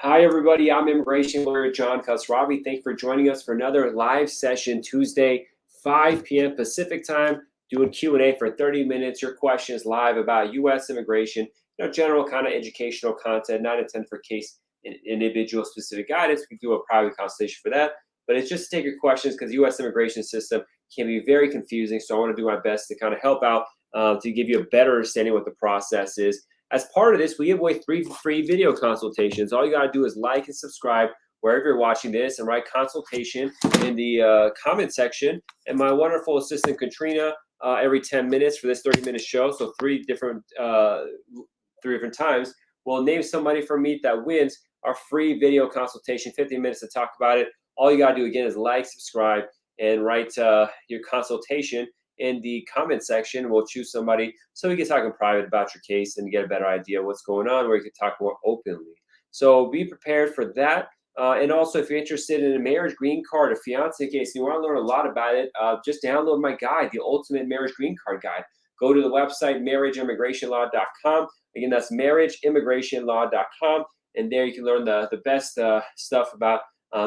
Hi, everybody. I'm immigration lawyer John Khosravi. Thanks for joining us for another live session Tuesday, 5 p.m. Pacific time, doing Q&A for 30 minutes. Your questions live about U.S. immigration, general kind of educational content, not intended for case individual specific guidance. We can do a private consultation for that, but it's just to take your questions because the U.S. immigration system can be very confusing. So I want to do my best to kind of help out to give you a better understanding of what the process is. As part of this, we give away 3 free video consultations. All you got to do is like and subscribe wherever you're watching this and write consultation in the comment section. And my wonderful assistant, Katrina, every 10 minutes for this 30-minute show, so three different times, will name somebody from Meet that wins our free video consultation, 15 minutes to talk about it. All you got to do, again, is like, subscribe, and write your consultation in the comment section. We'll choose somebody so we can talk in private about your case and get a better idea of what's going on, where you can talk more openly. So be prepared for that. And also, if you're interested in a marriage, green card, a fiance case, and you want to learn a lot about it, just download my guide, the Ultimate Marriage Green Card Guide. Go to the website, marriageimmigrationlaw.com. Again, that's marriageimmigrationlaw.com. And there you can learn the best stuff about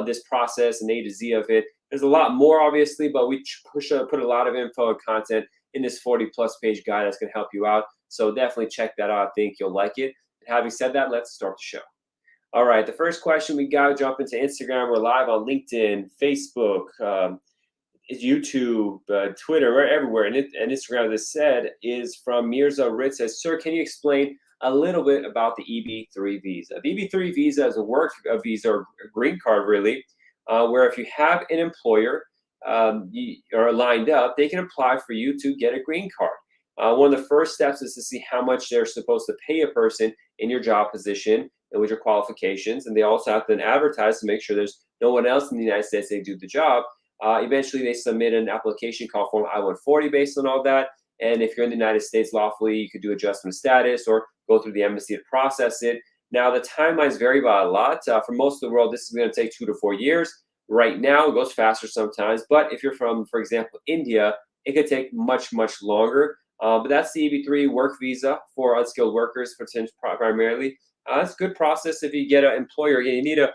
this process and A to Z of it. There's a lot more, obviously, but we put a lot of info and content in this 40-plus page guide that's going to help you out. So definitely check that out. I think you'll like it. And having said that, let's start the show. All right, the first question, we got to jump into Instagram. We're live on LinkedIn, Facebook, YouTube, Twitter, we're everywhere. And Instagram, as I said, is from Mirza Ritz. Says, sir, can you explain a little bit about the EB-3 visa? The EB-3 visa is a work visa or a green card, really, where if you have an employer you are lined up, they can apply for you to get a green card. One of the first steps is to see how much they're supposed to pay a person in your job position and with your qualifications. And they also have to then advertise to make sure there's no one else in the United States they do the job. Eventually, they submit an application called Form I-140 based on all that. And if you're in the United States lawfully, you could do adjustment of status or go through the embassy to process it. Now, the timelines vary by a lot. For most of the world, this is going to take 2 to 4 years. Right now, it goes faster sometimes. But if you're from, for example, India, it could take much, much longer. But that's the EB-3 work visa for unskilled workers, primarily. It's a good process if you get an employer. Again, you need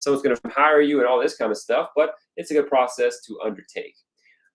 someone's going to hire you and all this kind of stuff. But it's a good process to undertake.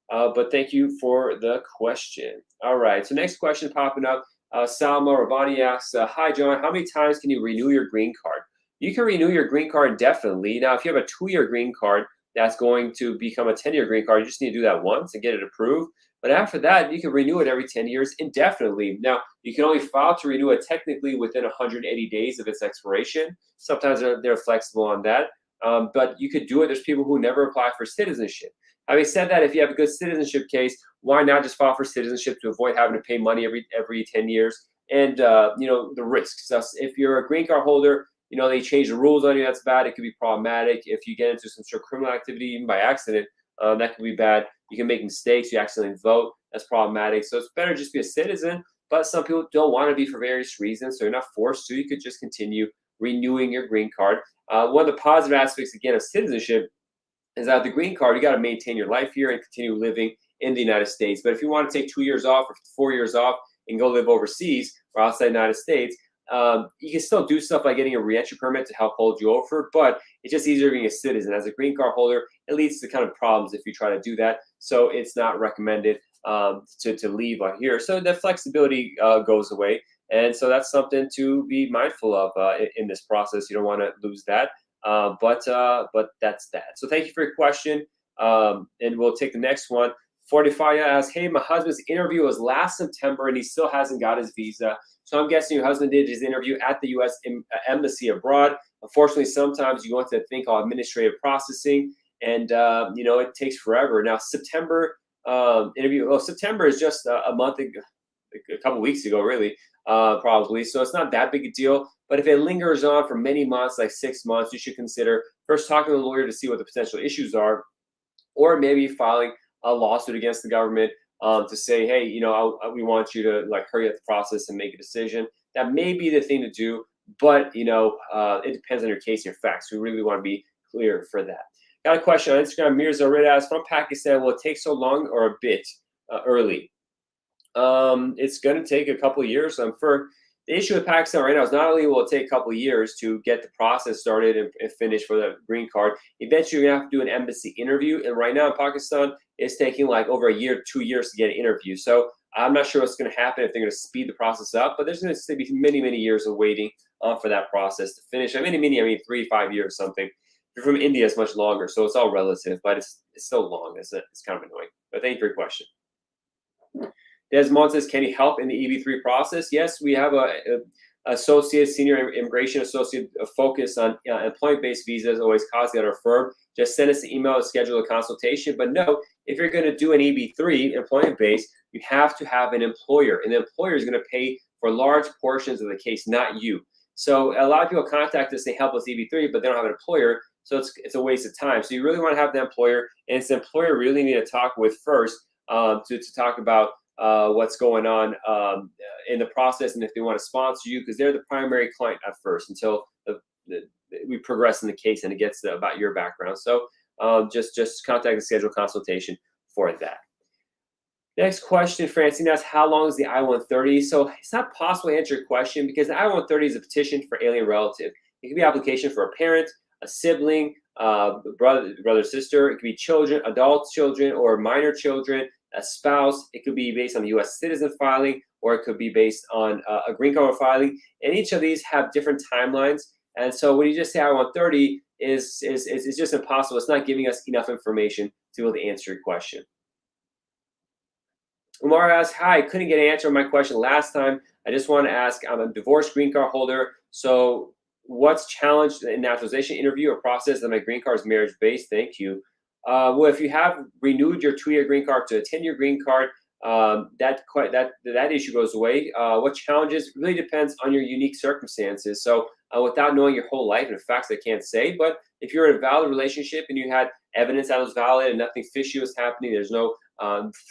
But thank you for the question. All right, so next question popping up. Salma Rabani asks, hi, John, how many times can you renew your green card? You can renew your green card indefinitely. Now, if you have a 2-year green card that's going to become a 10-year green card, you just need to do that once and get it approved. But after that, you can renew it every 10 years indefinitely. Now, you can only file to renew it technically within 180 days of its expiration. Sometimes they're flexible on that. But you could do it. There's people who never apply for citizenship. Having said that, if you have a good citizenship case, why not just file for citizenship to avoid having to pay money every 10 years? And, the risks. So if you're a green card holder, they change the rules on you, that's bad. It could be problematic. If you get into some sort of criminal activity, even by accident, that could be bad. You can make mistakes. You accidentally vote. That's problematic. So it's better just be a citizen. But some people don't want to be for various reasons, so you're not forced to. You could just continue renewing your green card. One of the positive aspects, again, of citizenship is that the green card, you got to maintain your life here and continue living in the United States. But if you want to take 2 years off or 4 years off and go live overseas or outside the United States, you can still do stuff like getting a reentry permit to help hold you over, but it's just easier being a citizen. As a green card holder, it leads to kind of problems if you try to do that. So it's not recommended to leave on here. So the flexibility goes away. And so that's something to be mindful of in this process. You don't want to lose that. But that's that. So thank you for your question. And we'll take the next one. Fortifaya asks, hey, my husband's interview was last September and he still hasn't got his visa. So I'm guessing your husband did his interview at the U.S. Embassy abroad. Unfortunately, sometimes you go into a thing called administrative processing, and it takes forever. Now, September interview. Well, September is just a month ago, a couple weeks ago, really, probably. So it's not that big a deal. But if it lingers on for many months, like 6 months, you should consider first talking to a lawyer to see what the potential issues are, or maybe filing a lawsuit against the government to say, hey, we want you to hurry up the process and make a decision. That may be the thing to do, but it depends on your case and your facts. We really want to be clear for that. Got a question on Instagram. Mirza Ridaz from Pakistan. Will it take so long or a bit early? It's going to take a couple of years. For The issue with Pakistan right now is not only will it take a couple of years to get the process started and finished for the green card, eventually you're going to have to do an embassy interview. And right now in Pakistan, it's taking like over a year, 2 years to get an interview. So I'm not sure what's going to happen if they're going to speed the process up, but there's going to be many, many years of waiting for that process to finish. I mean 3 to 5 years something. If you're from India, it's much longer, so it's all relative, but it's still long. It's kind of annoying. But thank you for your question. Desmond says, can you help in the EB3 process? Yes, we have a associate, senior immigration associate focus on employment-based visas, always causing at our firm. Just send us an email to schedule a consultation. But no, if you're going to do an EB3, employment-based, you have to have an employer, and the employer is going to pay for large portions of the case, not you. So a lot of people contact us, they help us EB3, but they don't have an employer, so it's a waste of time. So you really want to have the employer, and it's the employer really need to talk with first to talk about what's going on in the process, and if they want to sponsor you, because they're the primary client at first until we progress in the case and it gets about your background. So just contact and schedule consultation for that. Next question, Francine asks, how long is the I-130? So it's not possible to answer your question because the I-130 is a petition for alien relative. It can be an application for a parent, a sibling, brother, sister. It could be children, adult children, or minor children, a spouse. It could be based on the U.S. citizen filing, or it could be based on a green card filing. And each of these have different timelines. And so when you just say I-130, it's just impossible. It's not giving us enough information to be able to answer your question. Umar asks, hi, I couldn't get an answer on my question last time. I just want to ask, I'm a divorced green card holder. So what's challenged in naturalization interview or process that my green card is marriage-based? Thank you. Well, if you have renewed your 2-year green card to a 10-year green card, that issue goes away. What challenges really depends on your unique circumstances. So without knowing your whole life and facts, I can't say. But if you're in a valid relationship and you had evidence that was valid and nothing fishy was happening, there's no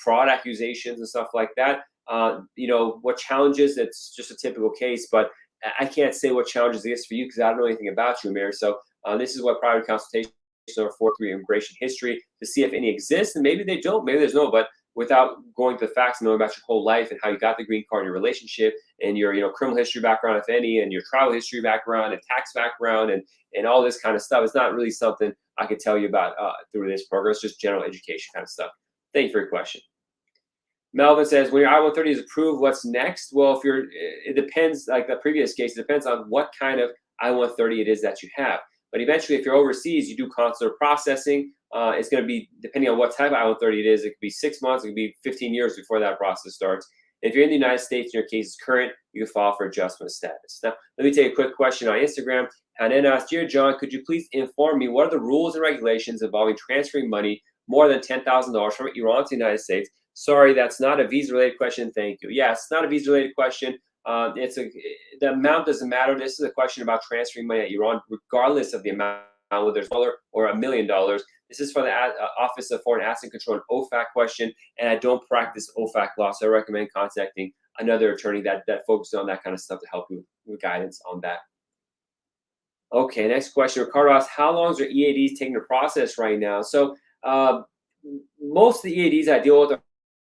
fraud accusations and stuff like that. What challenges? It's just a typical case, but I can't say what challenges exist for you because I don't know anything about you, Amir. So this is what private consultations are for, through immigration history, to see if any exist, and maybe they don't, maybe there's no, but without going to the facts and knowing about your whole life and how you got the green card, your relationship, and your criminal history background, if any, and your travel history background and tax background and all this kind of stuff, it's not really something I could tell you about through this program. It's just general education kind of stuff. Thank you for your question. Melvin says, when your I-130 is approved, what's next? Well, it depends, like the previous case, it depends on what kind of I-130 it is that you have. But eventually, if you're overseas, you do consular processing. It's going to be, depending on what type of I-130 it is, it could be 6 months, it could be 15 years before that process starts. If you're in the United States and your case is current, you can file for adjustment of status. Now, let me take a quick question on Instagram. Hanan asked, Dear John, could you please inform me what are the rules and regulations involving transferring money more than $10,000 from Iran to the United States? Sorry, that's not a visa-related question. Thank you. Yes, it's not a visa-related question. The amount doesn't matter. This is a question about transferring money at Iran, regardless of the amount, whether it's $1 or $1 million. This is for the Office of Foreign Asset Control, an OFAC question, and I don't practice OFAC law, so I recommend contacting another attorney that focuses on that kind of stuff to help you with guidance on that. Okay, next question. Ricardo asks, how long is your EADs taking to process right now? So most of the EADs I deal with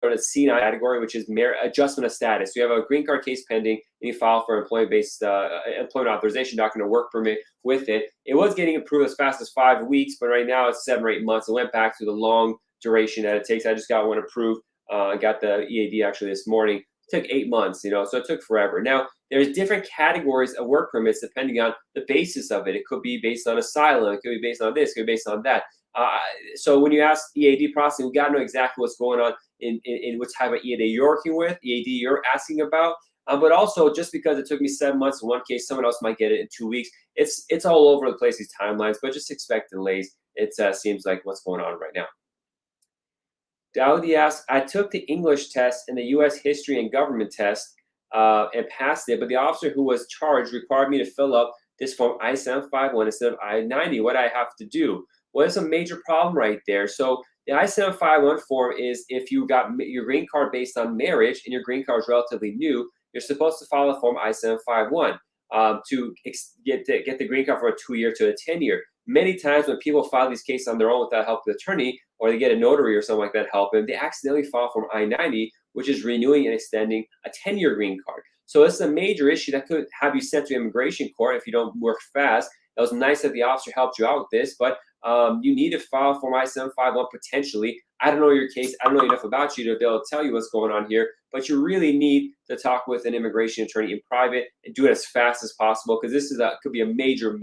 are the C9 category, which is adjustment of status. So you have a green card case pending, and you file for employment-based employment authorization document or work permit with it. It was getting approved as fast as 5 weeks, but right now it's 7 or 8 months. It went back to the long duration that it takes. I just got one approved. I got the EAD actually this morning. It took 8 months, so it took forever. Now, there's different categories of work permits depending on the basis of it. It could be based on asylum. It could be based on this. It could be based on that. So when you ask EAD processing, we got to know exactly what's going on in what type of EAD you're working with, EAD you're asking about. But also, just because it took me 7 months in one case, someone else might get it in 2 weeks. It's all over the place, these timelines, but just expect delays. It seems like what's going on right now. Dowdy asks, I took the English test and the U.S. history and government test and passed it, but the officer who was charged required me to fill up this form I-751 instead of I-90. What I have to do? Well, it's a major problem right there. So the I-751 form is if you got your green card based on marriage and your green card is relatively new, you're supposed to file a form I-751 to get the green card from a 2-year to a 10-year. Many times when people file these cases on their own without help of an attorney, or they get a notary or something like that help them, they accidentally file form I-90, which is renewing and extending a 10-year green card. So this is a major issue that could have you sent to immigration court if you don't work fast. It was nice that the officer helped you out with this, but you need to file Form I-751 potentially. I don't know your case. I don't know enough about you to be able to tell you what's going on here, but you really need to talk with an immigration attorney in private and do it as fast as possible, because this is could be a major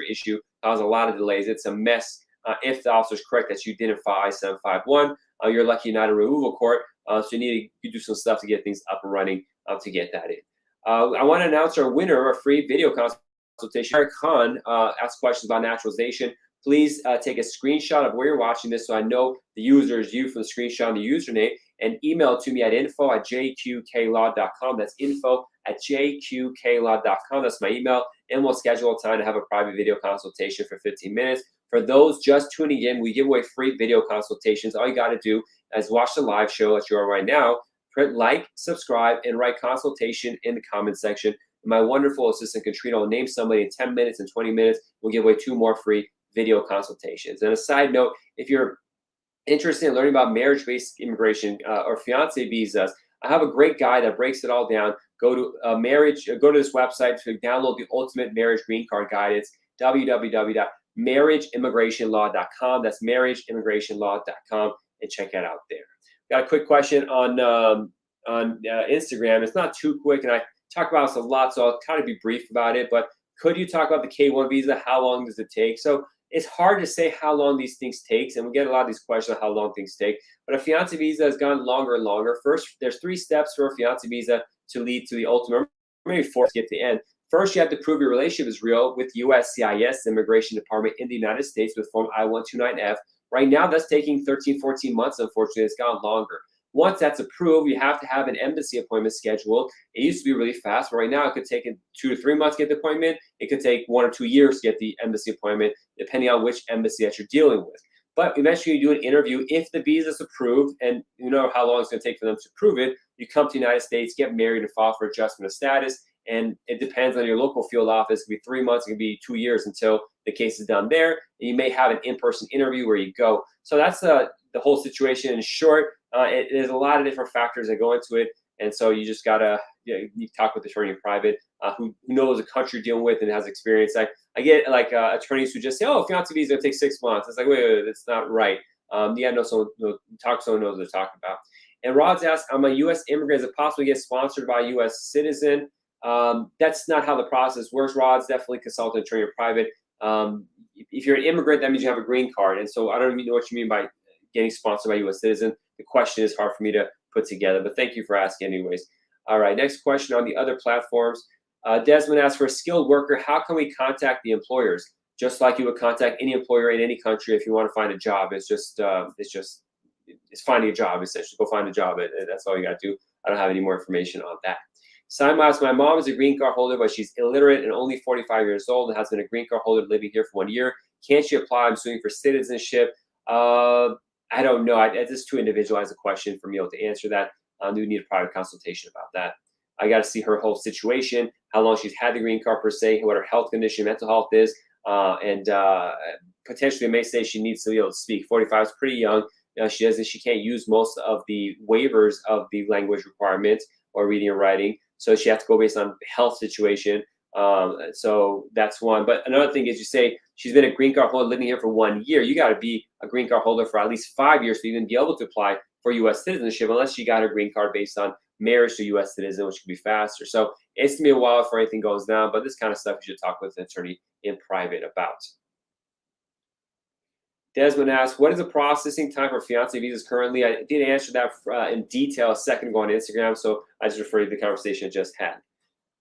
issue, cause a lot of delays. It's a mess. If the officer is correct that you didn't file I-751, you're lucky you're not in removal court, so you need to do some stuff to get things up and running to get that in. I want to announce our winner of a free video consultation. Eric Khan asked questions about naturalization. Please take a screenshot of where you're watching this so I know the user is you from the screenshot and the username, and email it to me at info@jqqlaw.com. That's info@jqqlaw.com. That's my email, and we'll schedule a time to have a private video consultation for 15 minutes. For those just tuning in, we give away free video consultations. All you got to do is watch the live show that you are right now, print like, subscribe, and write consultation in the comment section. And my wonderful assistant, Katrina, will name somebody in 10 minutes and 20 minutes. We'll give away 2 more free video consultations. And a side note, if you're interested in learning about marriage-based immigration or fiancé visas, I have a great guide that breaks it all down. Go to go to this website to download the ultimate marriage green card guide. It's www.marriageimmigrationlaw.com. That's marriageimmigrationlaw.com, and check that out there. Got a quick question on Instagram. It's not too quick, and I talk about this a lot, so I'll kind of be brief about it. But could you talk about the K-1 visa? How long does it take? So it's hard to say how long these things take, and we get a lot of these questions on how long things take. But a fiancé visa has gone longer and longer. First, there's 3 steps for a fiancé visa to lead to the ultimate, maybe 4 to get to the end. First, you have to prove your relationship is real with USCIS, the Immigration Department in the United States, with Form I-129F. Right now, that's taking 13, 14 months, unfortunately. It's gone longer. Once that's approved, you have to have an embassy appointment scheduled. It used to be really fast, but right now it could take 2 to 3 months to get the appointment. It could take 1 or 2 years to get the embassy appointment, depending on which embassy that you're dealing with. But eventually you do an interview. If the visa is approved, and you know how long it's going to take for them to approve it, you come to the United States, get married, and file for adjustment of status. And it depends on your local field office. It could be 3 months, it could be 2 years until the case is done there. And you may have an in-person interview where you go. So that's the whole situation in short. There's a lot of different factors that go into it. And so you just gotta you talk with the attorney in private who knows the country you're dealing with and has experience. I get like attorneys who just say, oh, fiancé visa will take 6 months. It's like, wait, that's not right. Talk to someone who knows what they're talking about. And Rod's asked, I'm a U.S. immigrant. Is it possible to get sponsored by a U.S. citizen? That's not how the process works. Rod's definitely consult an attorney in private. If you're an immigrant, that means you have a green card. And so I don't even know what you mean by getting sponsored by a U.S. citizen. The question is hard for me to put together, but thank you for asking anyways. All right, next question on the other platforms. Desmond asks, for a skilled worker, how can we contact the employers? Just like you would contact any employer in any country if you want to find a job. It's finding a job, essentially. Go find a job. That's all you got to do. I don't have any more information on that. Simon asks, my mom is a green card holder, but she's illiterate and only 45 years old and has been a green card holder living here for 1 year. Can't she apply? I'm suing for citizenship. I don't know. This is too individualized a question for me to answer that. We need a private consultation about that. I got to see her whole situation, how long she's had the green card per se, what her health condition, mental health is, and potentially it may say she needs to be able to speak. 45 is pretty young. She can't use most of the waivers of the language requirements or reading or writing, so she has to go based on health situation. So that's one. But another thing is, you say she's been a green card holder living here for 1 year. You got to be a green card holder for at least 5 years to even be able to apply for U.S. citizenship, unless she got her green card based on marriage to U.S. citizen, which could be faster. So it's gonna be a while before anything goes down, but this kind of stuff you should talk with an attorney in private about. Desmond asks, what is the processing time for fiancé visas currently? I did answer that in detail a second ago on Instagram, so I just refer you to the conversation I just had.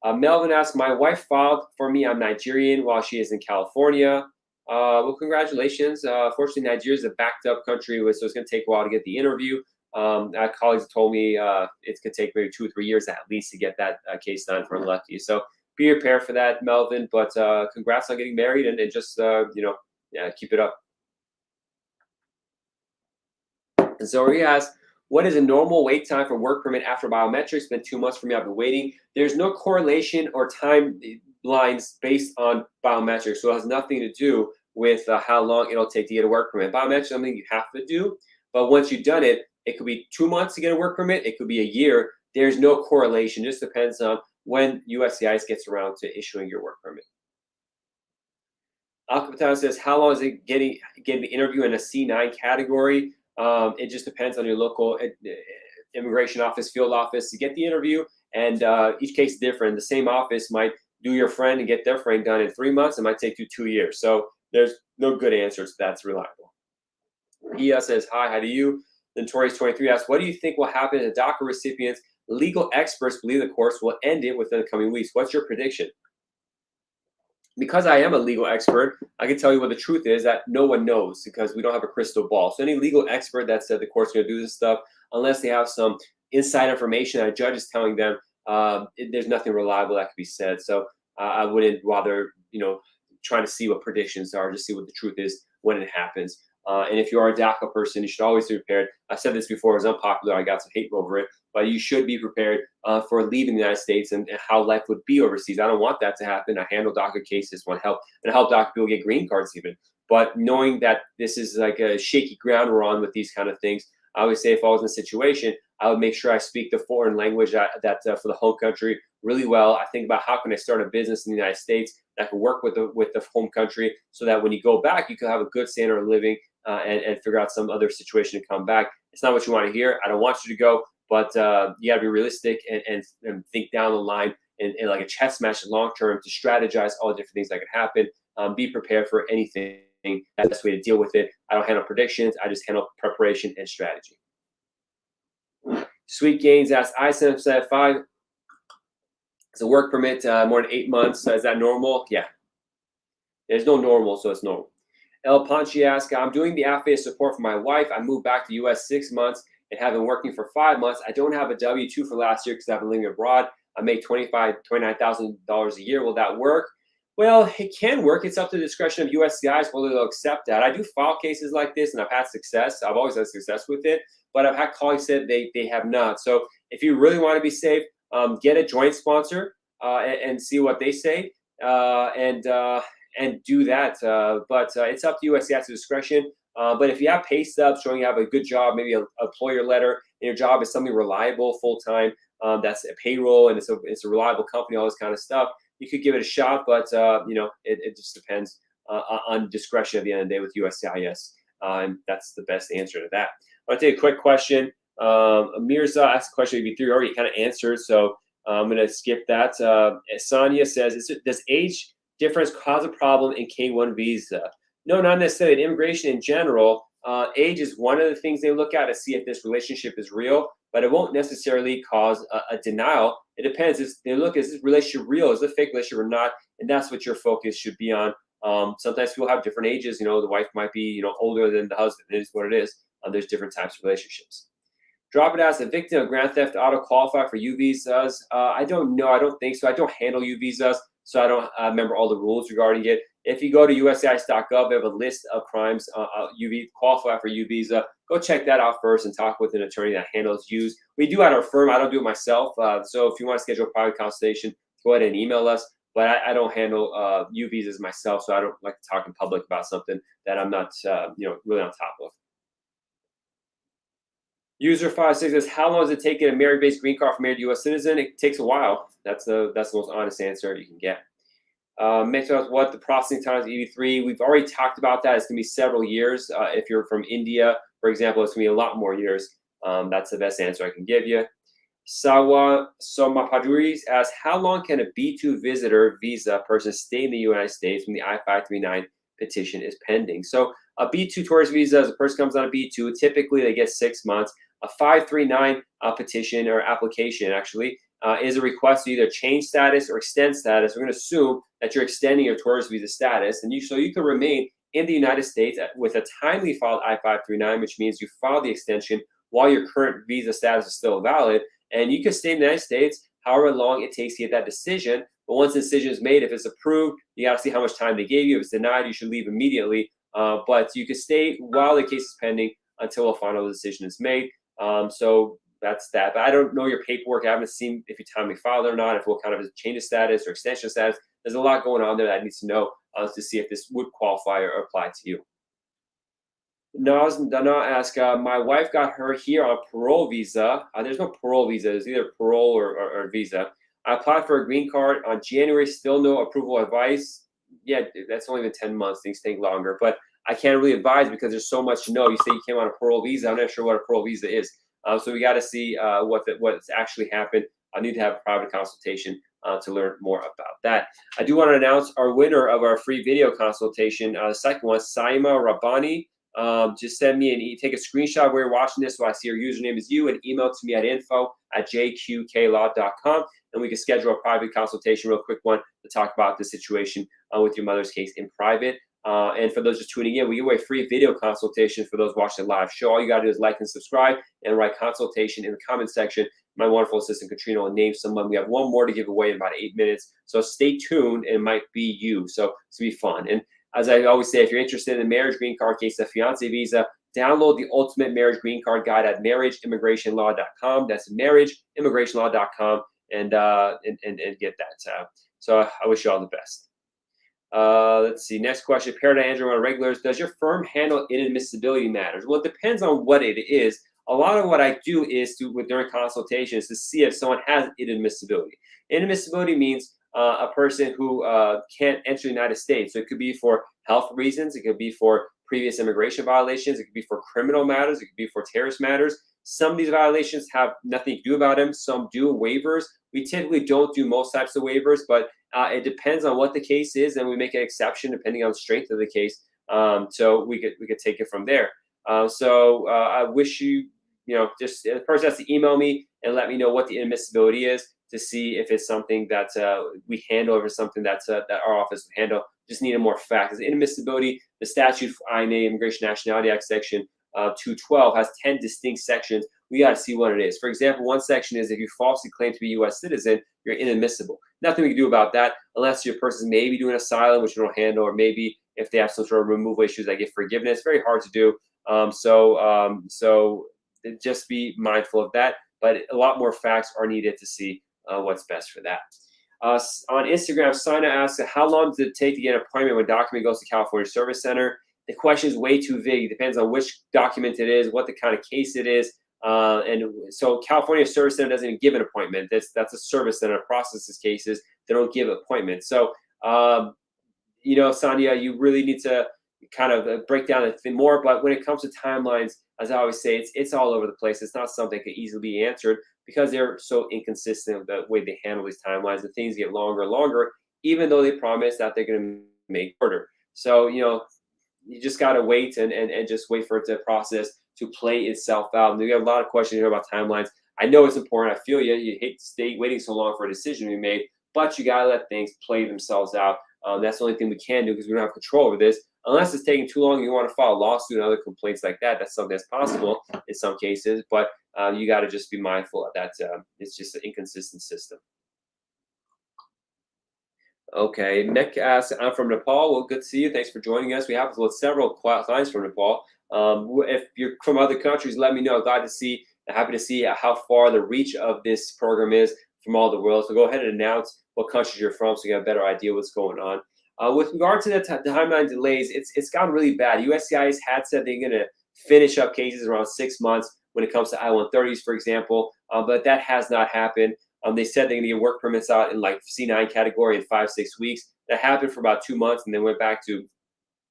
Melvin asks, my wife filed for me. I'm Nigerian while she is in California. Well, congratulations. Fortunately, Nigeria is a backed up country, so it's going to take a while to get the interview. Colleagues told me it could take maybe 2 or 3 years at least to get that case done for Lucky. So be prepared for that, Melvin. But congrats on getting married, and just keep it up. And so he asks, what is a normal wait time for work permit after biometrics? It's been 2 months for me. I've been waiting. There's no correlation or timelines based on biometrics, so it has nothing to do with how long it'll take to get a work permit. Biometrics is something you have to do, but once you've done it, it could be 2 months to get a work permit. It could be a year. there's no correlation. It just depends on when USCIS gets around to issuing your work permit. Alcapitano says, how long is it getting the interview in a C9 category? It just depends on your local immigration office, field office to get the interview, and each case is different. The same office might do your friend and get their friend done in 3 months. It might take you 2 years. So there's no good answers that's reliable. He says, hi to you. Notorious23 asks, what do you think will happen to DACA recipients? Legal experts believe the courts will end it within the coming weeks. What's your prediction? Because I am a legal expert, I can tell you what the truth is, that no one knows because we don't have a crystal ball. So any legal expert that said the court's going to do this stuff, unless they have some inside information that a judge is telling them, there's nothing reliable that could be said. So I wouldn't bother, trying to see what predictions are, just see what the truth is when it happens. And if you are a DACA person, you should always be prepared. I said this before, it was unpopular. I got some hate over it, but you should be prepared for leaving the United States and how life would be overseas. I don't want that to happen. I handle DACA cases, want to help, and help DACA people get green cards even. But knowing that this is like a shaky ground we're on with these kind of things, I would say if I was in a situation, I would make sure I speak the foreign language that for the home country really well. I think about how can I start a business in the United States that can work with the home country so that when you go back, you can have a good standard of living and figure out some other situation to come back. It's not what you want to hear. I don't want you to go, but you got to be realistic and think down the line and like a chess match long term to strategize all the different things that could happen. Be prepared for anything. That's the best way to deal with it. I don't handle predictions. I just handle preparation and strategy. Sweet Gains asks, I-775, it's a work permit more than 8 months. Is that normal? Yeah. There's no normal, so it's normal. El Panchi asks, I'm doing the affidavit support for my wife. I moved back to U.S. 6 months and have been working for 5 months. I don't have a W-2 for last year because I've been living abroad. I make $29,000 a year. Will that work? Well, it can work. It's up to the discretion of USCIS whether they'll accept that. I do file cases like this, and I've had success. I've always had success with it, but I've had colleagues say they have not. So if you really want to be safe, get a joint sponsor and see what they say, and do that. But it's up to USCIS discretion. But if you have pay stubs showing you have a good job, maybe an employer letter, and your job is something reliable, full time, that's a payroll, and it's a reliable company, all this kind of stuff, you could give it a shot. But it just depends on discretion at the end of the day with USCIS, and that's the best answer to that. I want to take a quick question. Mirza asked a question maybe 3 already kind of answered, so I'm going to skip that. Sonia says, does age difference cause a problem in K-1 visa? No, not necessarily. In immigration in general, age is one of the things they look at to see if this relationship is real, but it won't necessarily cause a denial. It depends. They look, is this relationship real? Is it a fake relationship or not? And that's what your focus should be on. Sometimes people have different ages. The wife might be older than the husband. It is what it is. There's different types of relationships. Drop it as a victim of grand theft auto qualify for U visas. I don't know. I don't think so. I don't handle U visas, so I don't remember all the rules regarding it. If you go to USCIS.gov, they have a list of crimes qualify for U visa. Go check that out first and talk with an attorney that handles U's. We do at our firm. I don't do it myself. So if you want to schedule a private consultation, go ahead and email us. But I don't handle U visas myself, so I don't like to talk in public about something that I'm not really on top of. User 56 says, how long does it take to get a merit-based green card from married U.S. citizen? It takes a while. That's the most honest answer you can get. Next up, what the processing time is EB3. We've already talked about that. It's going to be several years. If you're from India, for example, it's going to be a lot more years. That's the best answer I can give you. Sawa Somapaduri asks, how long can a B2 visitor visa person stay in the United States when the I-539 petition is pending? So a B2 tourist visa, as a person comes on a B2, typically they get 6 months. A 539 petition or application actually is a request to either change status or extend status. We're going to assume that you're extending your tourist visa status, and so you can remain in the United States with a timely filed I-539, which means you file the extension while your current visa status is still valid, and you can stay in the United States however long it takes to get that decision. But once the decision is made, if it's approved, you got to see how much time they gave you. If it's denied, you should leave immediately. But you can stay while the case is pending until a final decision is made. So that's that. But I don't know your paperwork. I haven't seen if you timely filed or not, if what kind of a change of status or extension of status. There's a lot going on there that I need to know to see if this would qualify or apply to you. Dana ask, my wife got her here on parole visa. There's no parole visa. It's either parole or visa. I applied for a green card on January. Still no approval advice. Yeah, that's only been 10 months. Things take longer. But I can't really advise because there's so much to know. You say you came on a parole visa. I'm not sure what a parole visa is. So we got to see what's actually happened. I need to have a private consultation to learn more about that. I do want to announce our winner of our free video consultation. The second one, Saima Rabbani. Just send me take a screenshot where you're watching this so I see your username is you, and email to me at info@jqqlaw.com, and we can schedule a private consultation, real quick one, to talk about the situation with your mother's case in private. And for those just tuning in, we give away free video consultation for those watching the live show. All you got to do is like and subscribe and write consultation in the comment section. My wonderful assistant Katrina will name someone. We have one more to give away in about 8 minutes, so stay tuned. It might be you, so it's gonna be fun. And as I always say, if you're interested in the marriage green card case, a fiance visa, download the Ultimate Marriage Green Card Guide at marriageimmigrationlaw.com. That's marriageimmigrationlaw.com, and get that. So I wish you all the best. Let's see. Next question. Paradigm Andrew on regulars. Does your firm handle inadmissibility matters? Well, it depends on what it is. A lot of what I do is during consultations to see if someone has inadmissibility. Inadmissibility means a person who can't enter the United States. So it could be for health reasons. It could be for previous immigration violations. It could be for criminal matters. It could be for terrorist matters. Some of these violations have nothing to do about them. Some do waivers. We typically don't do most types of waivers, but it depends on what the case is, and we make an exception depending on the strength of the case. So we could take it from there. I wish just the person has to email me and let me know what the inadmissibility is to see if it's something that we handle or if it's something that our office would handle. Just need more facts. The inadmissibility, the statute for INA, Immigration Nationality Act, section 212 has 10 distinct sections. We got to see what it is. For example, one section is if you falsely claim to be a U.S. citizen, you're inadmissible. Nothing we can do about that unless your person's maybe doing asylum, which we don't handle, or maybe if they have some sort of removal issues that get forgiveness. Very hard to do. So just be mindful of that. But a lot more facts are needed to see what's best for that. On Instagram, Sana asks, how long does it take to get an appointment when a document goes to California Service Center? The question is way too vague. It depends on which document it is, what the kind of case it is. And so California Service Center doesn't even give an appointment. That's a service center processes cases. They don't give appointments. So, Sanya, you really need to kind of break down the thing more. But when it comes to timelines, as I always say, it's all over the place. It's not something that can easily be answered because they're so inconsistent with the way they handle these timelines, and things get longer and longer, even though they promise that they're going to make order. So, you just got to wait and just wait for it to process, to play itself out. And we have a lot of questions here about timelines. I know it's important. I feel you hate to stay waiting so long for a decision to be made, but you got to let things play themselves out. That's the only thing we can do because we don't have control over this. Unless it's taking too long and you want to file a lawsuit and other complaints like that, that's something that's possible in some cases. But you got to just be mindful of that. It's just an inconsistent system. Okay, Nick asks, I'm from Nepal. Well, good to see you. Thanks for joining us. We have several clients from Nepal. If you're from other countries, let me know. Happy to see how far the reach of this program is from all the world. So go ahead and announce what countries you're from so you have a better idea what's going on. With regard to the timeline delays, it's gotten really bad. USCIS had said they're going to finish up cases around 6 months when it comes to I-130s, for example, but that has not happened. They said they're going to get work permits out in like C9 category in 5-6 weeks. That happened for about 2 months and then went back to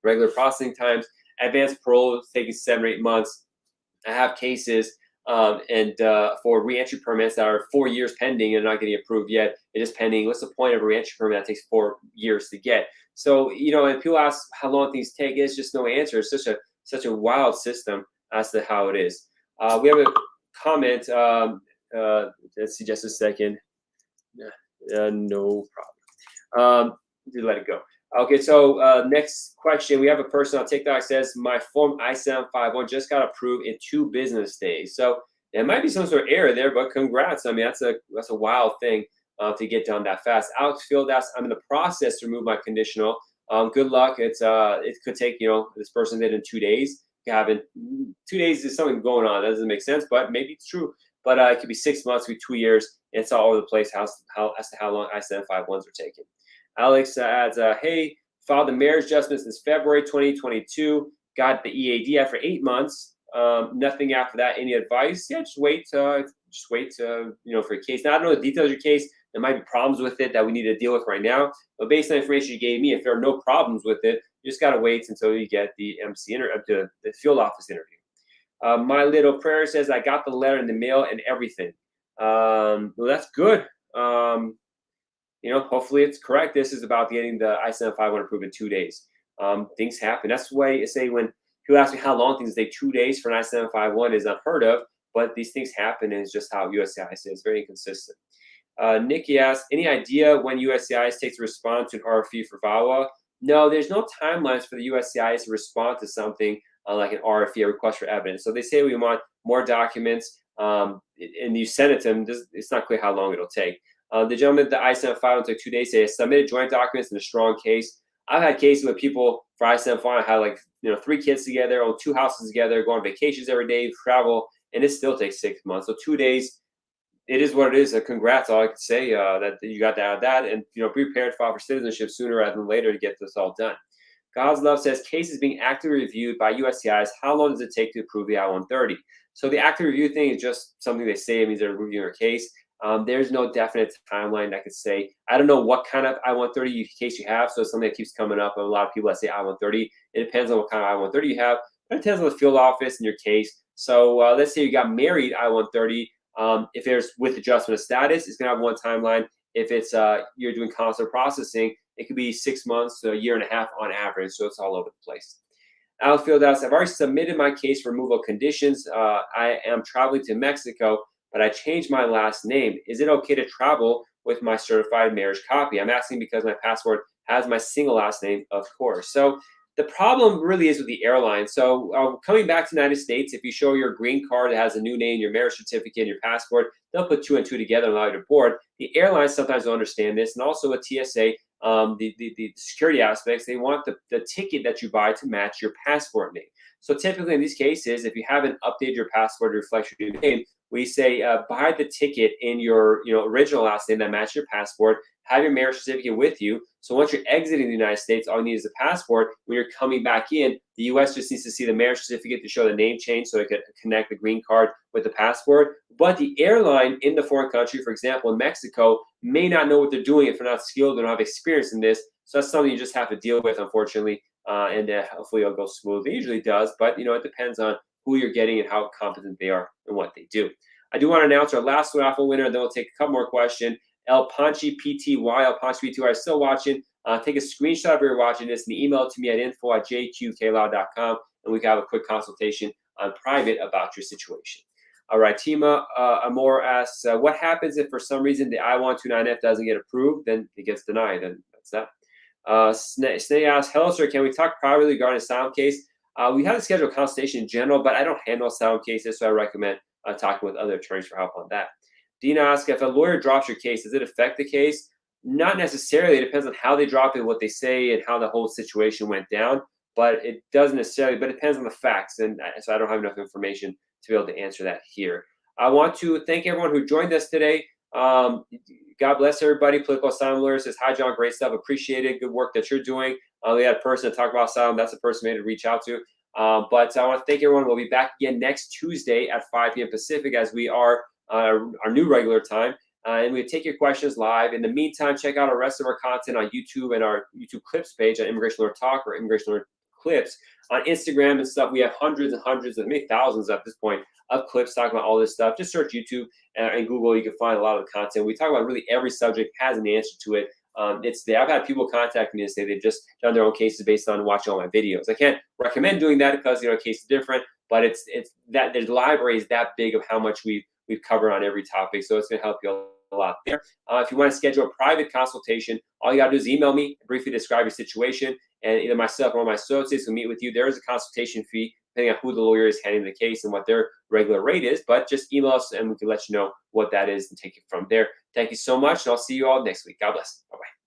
regular processing times. Advanced parole is taking 7 or 8 months. I have cases for reentry permits that are 4 years pending and not getting approved yet. It is pending. What's the point of a reentry permit that takes 4 years to get? So, and people ask how long things take. It's just no answer. It's such a wild system as to how it is. We have a comment. Let's see, just a second. No problem. Let it go. Okay, so next question. We have a person on TikTok says, my Form I-751 just got approved in 2 business days. So there might be some sort of error there, but congrats. I mean, that's a wild thing to get done that fast. Alex Field asks, I'm in the process to remove my conditional. Good luck. It could take, this person did in 2 days. Having 2 days is something going on. That doesn't make sense, but maybe it's true. But it could be 6 months, it could be 2 years. It's all over the place as to how long I-751s are taking. Alex adds, hey, filed the marriage adjustment since February 2022. got the EAD after 8 months. Nothing after that. Any advice? Yeah, just wait. For your case. Now I don't know the details of your case. There might be problems with it that we need to deal with right now. But based on the information you gave me, if there are no problems with it, you just gotta wait until you get the the field office interview. My little prayer says I got the letter in the mail and everything. Well, that's good. Hopefully it's correct. This is about getting the I-75 approved in 2 days. Things happen. That's why I say when people ask me how long things take, 2 days for an I-75 is unheard of, but these things happen, and it's just how USCIS is, very inconsistent. Nikki asks, any idea when USCIS takes a response to an RFE for VAWA? No, there's no timelines for the USCIS to respond to something like an RFE, a request for evidence. So they say we want more documents, and you send it to them. It's not clear how long it'll take. The gentleman at the I-75 will take 2 days. They submitted joint documents in a strong case. I've had cases with people for I-75 had 3 kids together, own 2 houses together, go on vacations every day, travel, and it still takes 6 months. So 2 days, it is what it is. Congrats, all I can say that you got to add that, and be prepared to file for citizenship sooner rather than later to get this all done. God's Love says cases being actively reviewed by USCIS. How long does it take to approve the I-130? So the active review thing is just something they say. It means they're reviewing your case. There's no definite timeline I could say. I don't know what kind of I-130 case you have, so it's something that keeps coming up. A lot of people that say I-130. It depends on what kind of I-130 you have. But it depends on the field office and your case. So let's say you got married I-130. If there's with adjustment of status, it's going to have one timeline. If it's you're doing consular processing, it could be 6 months to a year and a half on average. So it's all over the place. Outfield asks, I've already submitted my case for removal conditions. I am traveling to Mexico, but I changed my last name. Is it okay to travel with my certified marriage copy? I'm asking because my passport has my single last name, of course. So the problem really is with the airline. So coming back to the United States, if you show your green card that has a new name, your marriage certificate, your passport, they'll put 2 and 2 together and allow you to board. The airlines sometimes don't understand this. And also with TSA, the security aspects, they want the ticket that you buy to match your passport name. So typically in these cases, if you haven't updated your passport to reflect your new name, we say buy the ticket in your original last name that matches your passport. Have your marriage certificate with you. So once you're exiting the United States, all you need is a passport. When you're coming back in, the U.S. just needs to see the marriage certificate to show the name change so it can connect the green card with the passport. But the airline in the foreign country, for example, in Mexico, may not know what they're doing if they're not skilled, they don't have experience in this. So that's something you just have to deal with, unfortunately, and hopefully it'll go smoothly. It usually does, but it depends on who you're getting and how competent they are and what they do. I do want to announce our last raffle winner, and then we'll take a couple more questions. El Panchi PTY, El Panchi PTY is still watching. Take a screenshot of you're watching this and email it to me at info@jqklaw.com, and we can have a quick consultation on private about your situation. All right, Tima Amor asks, what happens if for some reason the I-129F doesn't get approved? Then it gets denied, and that's that. Snay asks, hello, sir, can we talk privately regarding asylum case? We have to schedule a consultation in general, but I don't handle asylum cases, so I recommend talking with other attorneys for help on that. Dina asks, if a lawyer drops your case, does it affect the case? Not necessarily. It depends on how they drop it, what they say, and how the whole situation went down. But it doesn't necessarily, but it depends on the facts. And so I don't have enough information to be able to answer that here. I want to thank everyone who joined us today. God bless everybody. Political Asylum Lawyer says, hi, John, great stuff. Appreciate it. Good work that you're doing. We had a person to talk about asylum. That's the person we had to reach out to. But I want to thank everyone. We'll be back again next Tuesday at 5 p.m. Pacific as we are our new regular time. And we take your questions live. In the meantime, check out our rest of our content on YouTube and our YouTube Clips page on Immigration Lawyer Talk or Immigration Lawyer Clips. On Instagram and stuff, we have hundreds and hundreds of, maybe thousands at this point, of clips talking about all this stuff. Just search YouTube and Google. You can find a lot of the content. We talk about really every subject has an answer to it. It's there. I've had people contact me and say they've just done their own cases based on watching all my videos. I can't recommend doing that because case is different, but it's that the library is that big of how much we've covered on every topic. So it's going to help you a lot there. If you want to schedule a private consultation, all you got to do is email me, briefly describe your situation, and either myself or my associates will meet with you. There is a consultation fee depending on who the lawyer is handling the case and what their regular rate is, but just email us and we can let you know what that is and take it from there. Thank you so much, and I'll see you all next week. God bless. Bye-bye.